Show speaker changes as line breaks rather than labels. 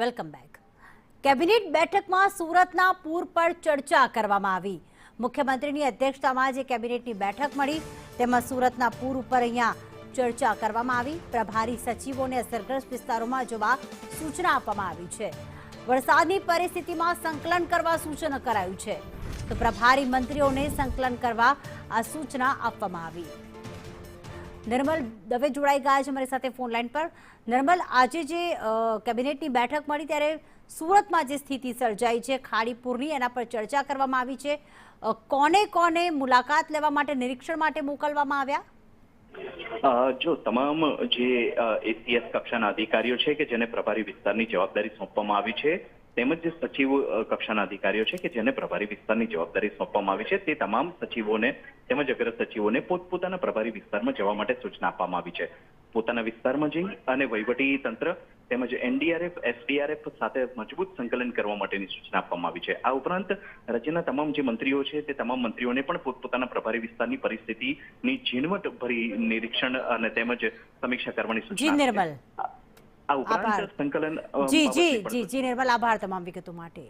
Welcome back. Cabinet બેઠકમાં સુરતના પૂર પર ચર્ચા કરવામાં આવી. મુખ્યમંત્રીની અધ્યક્ષતામાં જે કેબિનેટની બેઠક મળી તેમાં સુરતના પૂર ઉપર અહીંયા ચર્ચા કરવામાં આવી. પ્રભારી સચિવોને અસરગ્રસ્ત વિસ્તારોમાં જવા સૂચના આપવામાં આવી છે. વરસાદની પરિસ્થિતિમાં સંકલન કરવા સૂચન કરાયું છે, તો પ્રભારી મંત્રીઓને સંકલન કરવા આ સૂચના આપવામાં આવી. નિર્મલ દવે જોડાઈ ગયા છે અમારી સાથે ફોન લાઈન પર. નિર્મલ, આજે જે કેબિનેટની બેઠક મળી ત્યારે સુરતમાં જે સ્થિતિ સર્જાઈ છે ખાડીપુરની, એના પર ચર્ચા કરવામાં આવી છે. કોને કોને મુલાકાત લેવા માટે, નિરીક્ષણ માટે મોકલવામાં આવ્યા?
જો તમામ જે એસીએસ કક્ષાના અધિકારીઓ છે કે જેને પ્રભારી વિસ્તારની જવાબદારી સોંપવામાં આવી છે, તેમજ જે સચિવ કક્ષાના અધિકારીઓ છે કે જેને પ્રભારી વિસ્તારની જવાબદારી સોંપવામાં આવી છે, તે તમામ સચિવોને તેમજ અગ્ર સચિવોને પોતપોતાના પ્રભારી વિસ્તારમાં જવા માટે સૂચના આપવામાં આવી છે. પોતાના વિસ્તારમાં જઈ અને વહીવટી તંત્ર તેમજ એનડીઆરએફ, એસડીઆરએફ સાથે મજબૂત સંકલન કરવા માટેની સૂચના આપવામાં આવી છે. આ ઉપરાંત રાજ્યના તમામ જે મંત્રીઓ છે તે તમામ મંત્રીઓને પણ પોતપોતાના પ્રભારી વિસ્તારની પરિસ્થિતિની ઝીણવટભરી નિરીક્ષણ અને તેમજ સમીક્ષા કરવાની સૂચના
નિર્મલ,
આ ઉપરાંત સંકલન
જી નિર્મલ, આભાર તમામ વિગતો માટે.